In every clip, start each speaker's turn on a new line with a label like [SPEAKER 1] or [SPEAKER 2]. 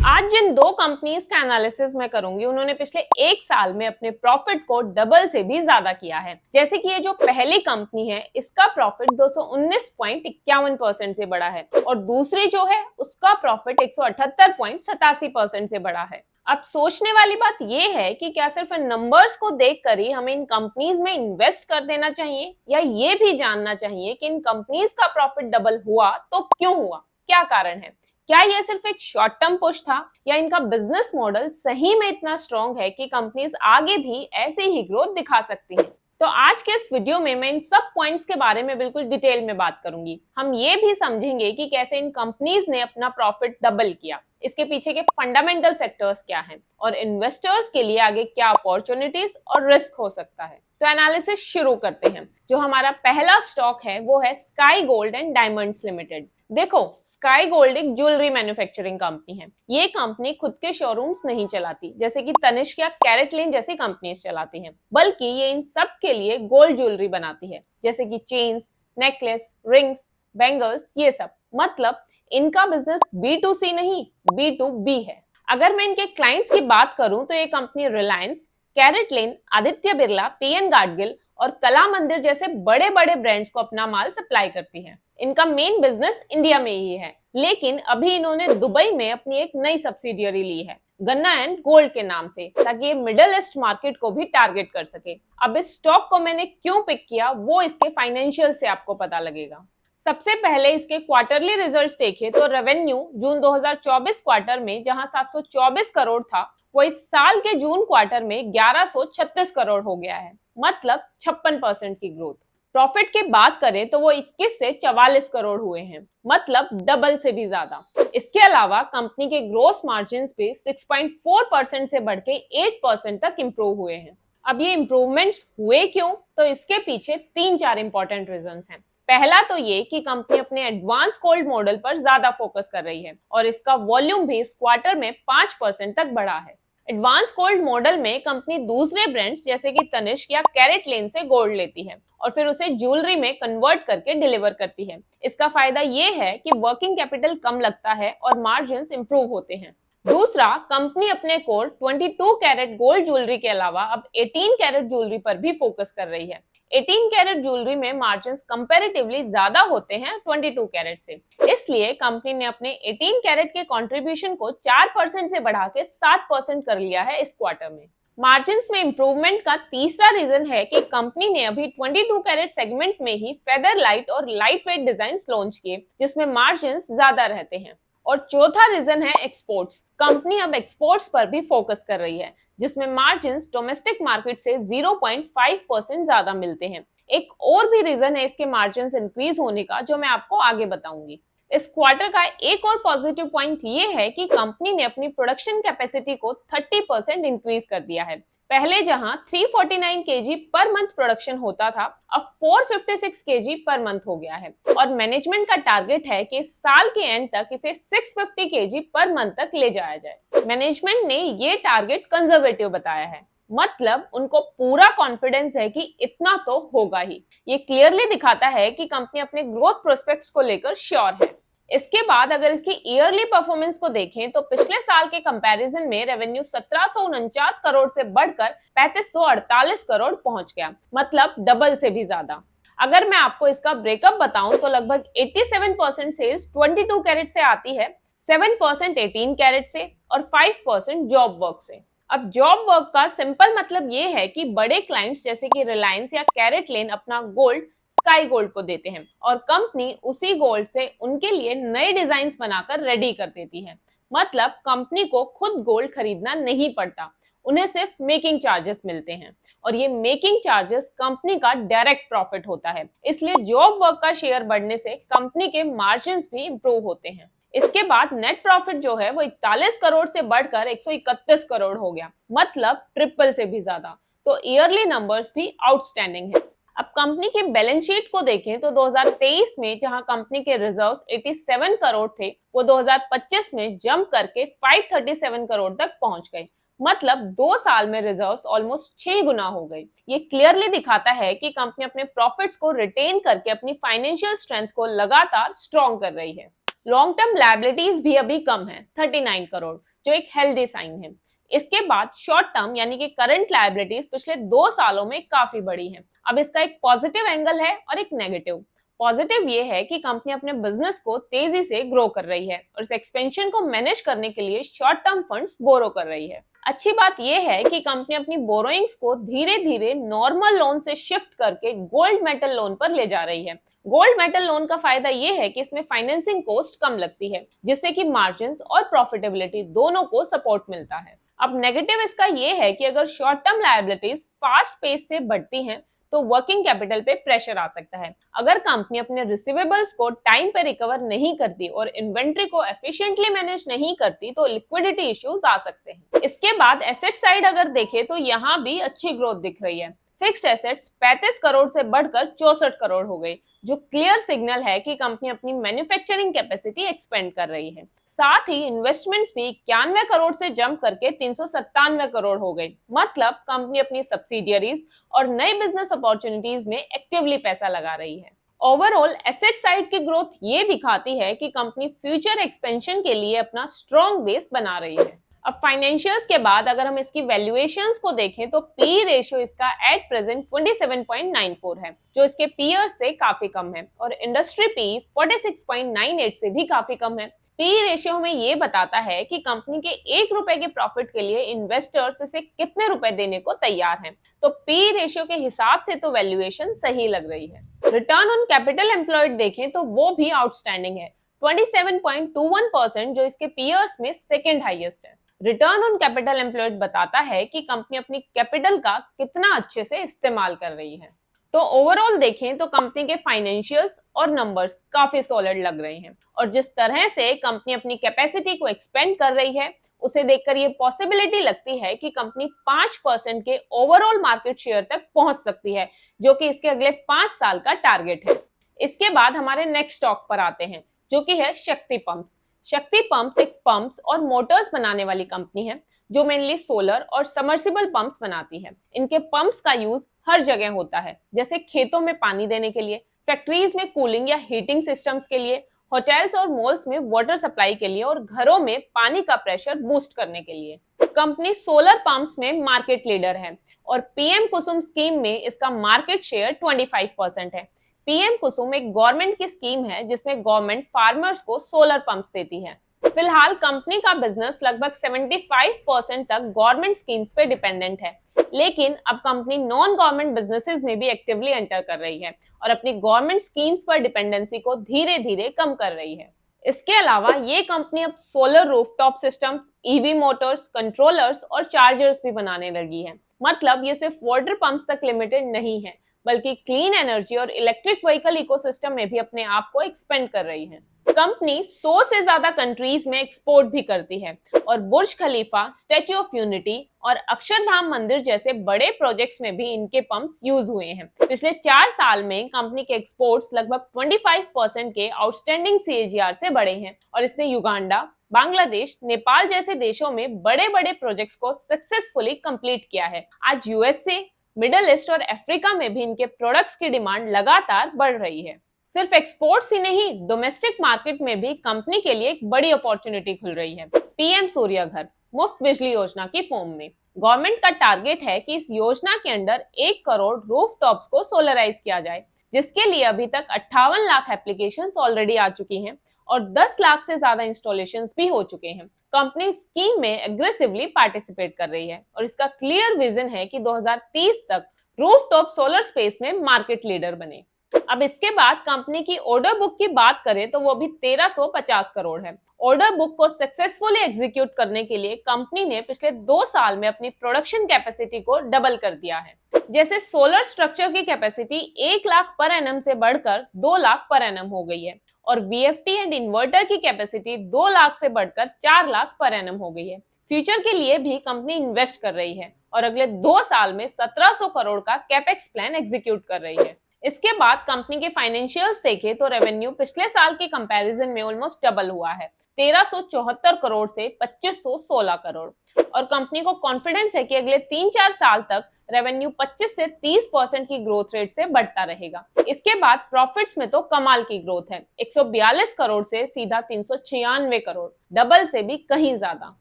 [SPEAKER 1] आज जिन दो कंपनीज का एनालिसिस मैं करूंगी उन्होंने पिछले एक साल में अपने प्रॉफिट को डबल से भी ज्यादा किया है। जैसे कि ये जो पहली कंपनी है इसका प्रॉफिट 219.51% से बढ़ा है और दूसरी जो है उसका प्रॉफिट 178.87% से बढ़ा है। अब सोचने वाली बात ये है कि क्या सिर्फ इन नंबर्स को देखकर ही हमें इन कंपनीज में इन्वेस्ट कर देना चाहिए या ये भी जानना चाहिए कि इन कंपनीज का प्रॉफिट डबल हुआ तो क्यों हुआ, क्या कारण है। क्या ये सिर्फ एक शॉर्ट टर्म पुश था या इनका बिजनेस मॉडल सही में इतना स्ट्रॉन्ग है कि कंपनीज आगे भी ऐसे ही ग्रोथ दिखा सकती हैं। तो आज के इस वीडियो में मैं इन सब पॉइंट्स के बारे में बिल्कुल डिटेल में बात करूंगी। हम ये भी समझेंगे कि कैसे इन कंपनीज ने अपना प्रॉफिट डबल किया, इसके पीछे के फंडामेंटल फैक्टर्स क्या हैं और इन्वेस्टर्स के लिए आगे क्या अपॉर्चुनिटीज और रिस्क हो सकता है। तो एनालिसिस शुरू करते हैं। जो हमारा पहला स्टॉक है वो है sky gold and diamonds limited. देखो, स्काई गोल्ड एक ज्वेलरी मैन्युफैक्चरिंग कंपनी है। ये कंपनी खुद के शोरूम्स नहीं चलाती जैसे कि तनिष्क या कैरेटलिन जैसी कंपनीज चलाती हैं, बल्कि ये इन सब के लिए गोल्ड ज्वेलरी बनाती है जैसे कि चेन्स, नेकलेस, रिंग्स, बैंगल्स, ये सब। मतलब इनका बिजनेस B2C नहीं B2B है। अगर मैं इनके क्लाइंट्स की बात करूं तो ये कंपनी रिलायंस, कैरेटलिन, आदित्य बिरला, PN गाडगिल और कला मंदिर जैसे बड़े बड़े ब्रांड्स को अपना माल सप्लाई करती है। इनका मेन बिजनेस इंडिया में ही है, लेकिन अभी इन्होंने दुबई में अपनी एक नई सब्सिडियरी ली है गन्ना एंड गोल्ड के नाम से, ताकि ये मिडिल ईस्ट मार्केट को भी टारगेट कर सके। अब इस स्टॉक को मैंने क्यों पिक किया वो इसके फाइनेंशियल से आपको पता लगेगा। सबसे पहले इसके क्वार्टरली रिजल्ट्स देखें तो रेवेन्यू जून 2024 क्वार्टर में जहां 724 करोड़ था वो इस साल के जून क्वार्टर में 1136 करोड़ हो गया है, मतलब 56% की ग्रोथ। प्रॉफिट की बात करें तो वो 21 से 44 करोड़ हुए हैं, मतलब डबल से भी ज्यादा। इसके अलावा कंपनी के ग्रोस मार्जिन्स भी 6.4% से बढ़ के 8% तक इंप्रूव हुए हैं। अब ये इंप्रूवमेंट्स हुए क्यों, तो इसके पीछे 3-4 इंपॉर्टेंट रीजंस हैं। पहला तो ये कि कंपनी अपने एडवांस गोल्ड मॉडल पर ज्यादा फोकस कर रही है और इसका वॉल्यूम भी इस क्वार्टर में 5% तक बढ़ा है। एडवांस गोल्ड मॉडल में कंपनी दूसरे ब्रांड्स जैसे कि तनिष्क या कैरेटलिन से गोल्ड लेती है और फिर उसे ज्वेलरी में कन्वर्ट करके डिलीवर करती है। इसका फायदा ये है कि वर्किंग कैपिटल कम लगता है और मार्जिन्स इंप्रूव होते हैं। दूसरा, कंपनी अपने कोर 22 कैरेट गोल्ड ज्वेलरी के अलावा अब 18 कैरेट ज्वेलरी पर भी फोकस कर रही है। 18 कैरेट ज्वेलरी में मार्जिन्स कंपैरेटिवली ज्यादा होते हैं 22 कैरेट से, इसलिए कंपनी ने अपने 18 कैरेट के कंट्रीब्यूशन को 4% से बढ़ा के 7% कर लिया है इस क्वार्टर में। मार्जिन्स में इंप्रूवमेंट का तीसरा रीजन है कि कंपनी ने अभी 22 कैरेट सेगमेंट में ही फेदर लाइट और लाइट वेट डिजाइन लॉन्च किए जिसमें मार्जिन्स ज्यादा रहते हैं। और चौथा रीजन है एक्सपोर्ट्स। कंपनी अब एक्सपोर्ट्स पर भी फोकस कर रही है जिसमें मार्जिन्स डोमेस्टिक मार्केट से 0.5% ज्यादा मिलते हैं। एक और भी रीजन है इसके मार्जिन्स इंक्रीज होने का जो मैं आपको आगे बताऊंगी। इस क्वार्टर का एक और पॉजिटिव पॉइंट ये है कि कंपनी ने अपनी प्रोडक्शन कैपेसिटी को 30% इंक्रीज कर दिया है। पहले जहां 349 केजी पर मंथ प्रोडक्शन होता था, अब 456 केजी पर मंथ हो गया है और मैनेजमेंट का टारगेट है कि साल के एंड तक इसे 650 केजी पर मंथ तक ले जाया जाए। मैनेजमेंट ने ये टारगेट कंजर्वेटिव बताया है, मतलब उनको पूरा कॉन्फिडेंस है कि इतना तो होगा ही। ये क्लियरली दिखाता है कि कंपनी अपने ग्रोथ प्रोस्पेक्ट्स को लेकर श्योर है। इसके बाद अगर इसकी ईयरली परफॉर्मेंस को देखें तो पिछले साल के कंपैरिजन में रेवेन्यू 1749 करोड़ से बढ़कर 3548 करोड़ पहुंच गया, मतलब डबल से भी ज्यादा। अगर मैं आपको इसका ब्रेकअप बताऊं तो लगभग 87% सेल्स 22 कैरेट से आती है, 7% 18 कैरेट से और 5% जॉब वर्क से। अब जॉब वर्क का सिंपल मतलब ये है कि बड़े क्लाइंट्स जैसे कि रिलायंस या कैरेटलिन अपना गोल्ड स्काई गोल्ड को देते हैं और कंपनी उसी गोल्ड से उनके लिए नए डिजाइन्स बनाकर रेडी कर देती है। मतलब कंपनी को खुद गोल्ड खरीदना नहीं पड़ता, उन्हें सिर्फ मेकिंग चार्जेस मिलते हैं और ये मेकिंग चार्जेस कंपनी का डायरेक्ट प्रॉफिट होता है। इसलिए जॉब वर्क का शेयर बढ़ने से कंपनी के मार्जिन्स भी इंप्रूव होते हैं। इसके बाद नेट प्रॉफिट जो है वो 41 करोड़ से बढ़कर 131 करोड़ हो गया, मतलब ट्रिपल से भी ज्यादा। तो ईयरली नंबर्स भी आउटस्टैंडिंग है। अब कंपनी के बैलेंस शीट को देखें तो 2023 में जहां कंपनी के रिजर्व्स 87 करोड़ थे वो 2025 में जंप करके 537 करोड़ तक पहुंच गए, मतलब 2 साल में रिजर्व्स ऑलमोस्ट 6 गुना हो गए। ये क्लियरली दिखाता है कि कंपनी अपने प्रॉफिट्स को रिटेन करके अपनी फाइनेंशियल स्ट्रेंथ को लगातार स्ट्रॉन्ग कर रही है। लॉन्ग टर्म लायबिलिटीज भी अभी कम है 39 करोड़, जो एक हेल्दी साइन है। इसके बाद शॉर्ट टर्म यानी कि करंट लायबिलिटीज पिछले 2 सालों में काफी बढ़ी हैं। अब इसका एक पॉजिटिव एंगल है और एक नेगेटिव। पॉजिटिव ये है कि कंपनी अपने बिजनेस को तेजी से ग्रो कर रही है और इस एक्सपेंशन को मैनेज करने के लिए शॉर्ट टर्म फंड्स बोरो कर रही है। अच्छी बात यह है कि कंपनी अपनी बोरोइंग्स को धीरे धीरे नॉर्मल लोन से शिफ्ट करके गोल्ड मेटल लोन पर ले जा रही है। गोल्ड मेटल लोन का फायदा यह है कि इसमें फाइनेंसिंग कॉस्ट कम लगती है, जिससे कि मार्जिन्स और प्रॉफिटेबिलिटी दोनों को सपोर्ट मिलता है। अब नेगेटिव इसका यह है कि अगर short term liabilities fast pace से बढ़ती हैं तो वर्किंग कैपिटल पे प्रेशर आ सकता है। अगर कंपनी अपने रिसीवेबल्स को टाइम पे रिकवर नहीं करती और इन्वेंट्री को एफिशिएंटली मैनेज नहीं करती तो लिक्विडिटी इश्यूज आ सकते हैं। इसके बाद एसेट साइड अगर देखें तो यहाँ भी अच्छी ग्रोथ दिख रही है। फिक्स्ड एसेट्स 35 करोड़ से बढ़कर 64 करोड़ हो गई, जो क्लियर सिग्नल है कि कंपनी अपनी मैन्युफैक्चरिंग कैपेसिटी एक्सपेंड कर रही है। साथ ही इन्वेस्टमेंट्स भी 91 करोड़ से जंप करके 397 करोड़ हो गई। मतलब कंपनी अपनी सब्सिडियरीज और नई बिजनेस अपॉर्चुनिटीज में एक्टिवली पैसा लगा रही है। ओवरऑल एसेट साइड की ग्रोथ ये दिखाती है कि कंपनी फ्यूचर एक्सपेंशन के लिए अपना स्ट्रॉन्ग बेस बना रही है। अब फाइनेंशियल्स के बाद अगर हम इसकी वैल्यूएशंस को देखें तो पी रेशियो इसका एट प्रेजेंट 27.94 है, जो इसके पीयर्स से काफी कम है, और इंडस्ट्री पी 46.98 से भी काफी कम है। पी रेशियो हमें ये बताता है कि कंपनी के 1 रुपए के प्रॉफिट के लिए इन्वेस्टर्स इसे कितने रुपए देने को तैयार हैं। तो पी रेशियो के हिसाब से तो वैल्यूएशन सही लग रही है। रिटर्न ऑन कैपिटल एम्प्लॉयड देखें तो वो भी आउटस्टैंडिंग है 27.21%, जो इसके पीयर्स में सेकेंड हाईएस्ट है। रिटर्न ऑन कैपिटल एम्प्लॉयड बताता है कि कंपनी अपनी कैपिटल का कितना अच्छे से इस्तेमाल कर रही है। तो ओवरऑल देखें तो कंपनी के फाइनेंशियल्स और नंबर्स काफी सॉलिड लग रहे हैं, और जिस तरह से कंपनी अपनी कैपेसिटी को एक्सपेंड कर रही है उसे देखकर ये पॉसिबिलिटी लगती है कि कंपनी 5% के ओवरऑल मार्केट शेयर तक पहुंच सकती है, जो कि इसके अगले 5 साल का टारगेट है। इसके बाद हमारे नेक्स्ट स्टॉक पर आते हैं, जो कि है शक्ति पंप्स। शक्ति पंप्स एक पंप्स और मोटर्स बनाने वाली कंपनी है जो मेनली सोलर और सबमर्सिबल पंप्स बनाती है। इनके पंप्स का यूज हर जगह होता है, जैसे खेतों में पानी देने के लिए, फैक्ट्रीज में कूलिंग या हीटिंग सिस्टम्स के लिए, होटल्स और मॉल्स में वाटर सप्लाई के लिए, और घरों में पानी का प्रेशर बूस्ट करने के लिए। कंपनी सोलर पंप्स में मार्केट लीडर है और पीएम कुसुम स्कीम में इसका मार्केट शेयर 25% है। पीएम कुसुम एक गवर्नमेंट की स्कीम है जिसमें गवर्नमेंट फार्मर्स को सोलर पंप्स देती है। फिलहाल कंपनी का बिजनेस लगभग 75% तक गवर्नमेंट स्कीम्स पे डिपेंडेंट है, लेकिन अब कंपनी नॉन गवर्नमेंट बिजनेसेस में भी एक्टिवली एंटर कर रही है और अपनी गवर्नमेंट स्कीम्स पर डिपेंडेंसी को धीरे धीरे कम कर रही है। इसके अलावा ये कंपनी अब solar rooftop systems, EV Motors, controllers और चार्जर्स भी बनाने लगी है। मतलब ये सिर्फ वाटर पंप्स तक लिमिटेड नहीं है, बल्कि क्लीन एनर्जी और इलेक्ट्रिक व्हीकल इकोसिस्टम में भी अपने आप को एक्सपेंड कर रही है। कंपनी 100 से ज्यादा कंट्रीज में एक्सपोर्ट भी करती है और बुर्ज खलीफा, स्टैच्यू ऑफ यूनिटी और अक्षरधाम मंदिर जैसे बड़े प्रोजेक्ट्स में भी इनके पंप्स यूज हुए हैं। पिछले 4 साल में कंपनी के एक्सपोर्ट्स लगभग 25% के आउटस्टैंडिंग CAGR से बढ़े हैं और इसने युगांडा, बांग्लादेश, नेपाल जैसे देशों में बड़े बड़े प्रोजेक्ट्स को सक्सेसफुली कंप्लीट किया है। आज यूएसए, मिडिल ईस्ट और अफ्रीका में भी इनके प्रोडक्ट्स की डिमांड लगातार बढ़ रही है। सिर्फ एक्सपोर्ट्स ही नहीं, डोमेस्टिक मार्केट में भी कंपनी के लिए एक बड़ी अपॉर्चुनिटी खुल रही है। पीएम सूर्य घर मुफ्त बिजली योजना की फॉर्म में गवर्नमेंट का टारगेट है कि इस योजना के अंडर 1 करोड़ रूफटॉप्स को सोलराइज किया जाए, जिसके लिए अभी तक 58 लाख एप्लीकेशंस ऑलरेडी आ चुकी हैं और 10 लाख से ज्यादा इंस्टॉलेशंस भी हो चुके हैं। कंपनी स्कीम में एग्रेसिवली पार्टिसिपेट कर रही है और इसका क्लियर विजन है कि 2030 तक रूफटॉप सोलर स्पेस में मार्केट लीडर बने। अब इसके बाद कंपनी की ऑर्डर बुक की बात करें तो वो भी 1350 करोड़ है। ऑर्डर बुक को सक्सेसफुली एग्जीक्यूट करने के लिए कंपनी ने पिछले 2 साल में अपनी प्रोडक्शन कैपेसिटी को डबल कर दिया है। जैसे सोलर स्ट्रक्चर की कैपेसिटी 1 लाख पर एनम से बढ़कर 2 लाख पर एनम हो गई है और VFD एंड इन्वर्टर की कैपेसिटी 2 लाख से बढ़कर 4 लाख पर एनम हो गई है। फ्यूचर के लिए भी कंपनी इन्वेस्ट कर रही है और अगले 2 साल में 1700 करोड़ का कैपेक्स प्लान एग्जीक्यूट कर रही है। इसके बाद कंपनी के फाइनेंशियल्स देखे तो रेवेन्यू पिछले साल के कंपैरिजन में ऑलमोस्ट डबल हुआ है, 1374 करोड़ से 2516 करोड़। और कंपनी को कॉन्फिडेंस है कि अगले 3-4 साल तक रेवेन्यू 25 से 30% की ग्रोथ रेट से बढ़ता रहेगा। इसके बाद प्रॉफिट्स में तो कमाल की ग्रोथ है, 142 करोड़ से सीधा 396 करोड़, डबल से भी कहीं ज्यादा।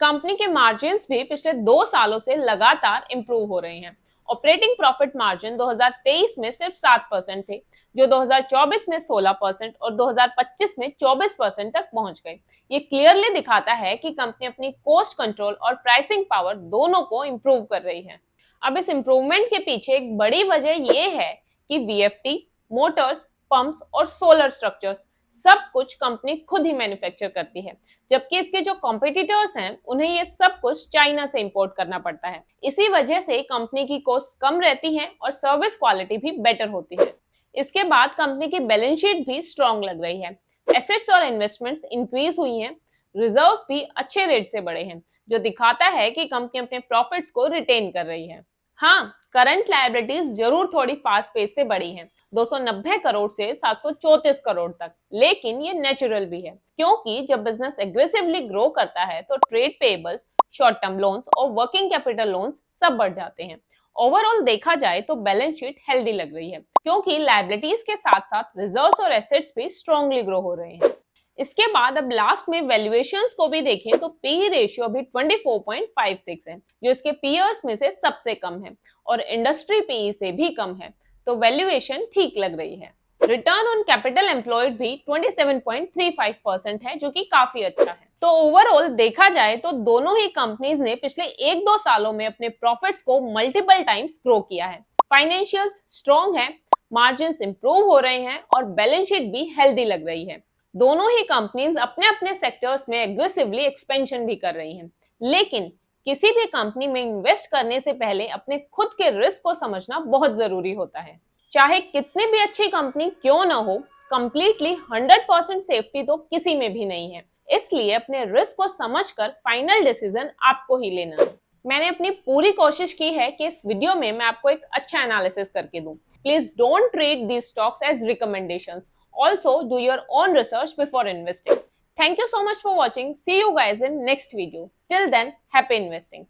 [SPEAKER 1] कंपनी के मार्जिन्स भी पिछले 2 सालों से लगातार इंप्रूव हो रहे हैं। ऑपरेटिंग प्रॉफिट मार्जिन 2023 में सिर्फ 7% थे, जो 2024 में 16% और 2025 में 24% तक पहुंच गए। ये क्लियरली दिखाता है कि कंपनी अपनी कॉस्ट कंट्रोल और प्राइसिंग पावर दोनों को इंप्रूव कर रही है। अब इस इंप्रूवमेंट के पीछे एक बड़ी वजह ये है कि वीएफटी, मोटर्स, पंप्स और सोलर स्ट्रक्चर्स सब कुछ कंपनी खुद ही मैन्युफैक्चर करती है, जबकि इसके जो कॉम्पिटिटर्स हैं उन्हें ये सब कुछ चाइना से इंपोर्ट करना पड़ता है। इसी वजह से कंपनी की कॉस्ट कम रहती है और सर्विस क्वालिटी भी बेटर होती है। इसके बाद कंपनी की बैलेंस शीट भी स्ट्रॉन्ग लग रही है। एसेट्स और इन्वेस्टमेंट्स इंक्रीज हुई हैं, रिजर्व्स भी अच्छे रेट से बढ़े हैं, जो दिखाता है कि कंपनी अपने प्रॉफिट्स को रिटेन कर रही है। हाँ, करंट लायबिलिटीज जरूर थोड़ी फास्ट पेस से बढ़ी हैं, 290 करोड़ से 734 करोड़ तक, लेकिन ये नेचुरल भी है, क्योंकि जब बिजनेस एग्रेसिवली ग्रो करता है तो trade payables, short term loans और वर्किंग कैपिटल लोन्स सब बढ़ जाते हैं। ओवरऑल देखा जाए तो बैलेंस शीट हेल्दी लग रही है, क्योंकि लायबिलिटीज के साथ साथ रिजर्व्स और एसेट्स भी स्ट्रांगली ग्रो हो रहे हैं। इसके बाद अब लास्ट में वैल्यूएशंस को भी देखें तो पी रेशियो अभी 24.56 है, जो इसके पीयर्स में से सबसे कम है और इंडस्ट्री पीई से भी कम है, तो वैल्यूएशन ठीक लग रही है। रिटर्न ऑन कैपिटल एम्प्लॉयड भी 27.35% है, जो कि काफी अच्छा है। तो ओवरऑल देखा जाए तो दोनों ही कंपनीज ने पिछले 1-2 सालों में अपने प्रॉफिट्स को मल्टीपल टाइम्स ग्रो किया है। फाइनेंशियल्स स्ट्रॉन्ग है, मार्जिन्स इंप्रूव हो रहे हैं और बैलेंस शीट भी हेल्दी लग रही है। दोनों ही कंपनीज अपने अपने सेक्टर्स में एग्रेसिवली एक्सपेंशन भी कर रही हैं, लेकिन किसी भी कंपनी में इन्वेस्ट करने से पहले अपने खुद के रिस्क को समझना बहुत जरूरी होता है। चाहे कितनी भी अच्छी कंपनी क्यों ना हो, कंप्लीटली 100% सेफ्टी तो किसी में भी नहीं है, इसलिए अपने रिस्क को समझकर फाइनल डिसीजन आपको ही लेना है। मैंने अपनी पूरी कोशिश की है कि इस वीडियो में मैं आपको एक अच्छा एनालिसिस करके दूं। Please don't treat these stocks as recommendations. Also, do your own research before investing. Thank you so much for watching. See you guys in next video. Till then, happy investing.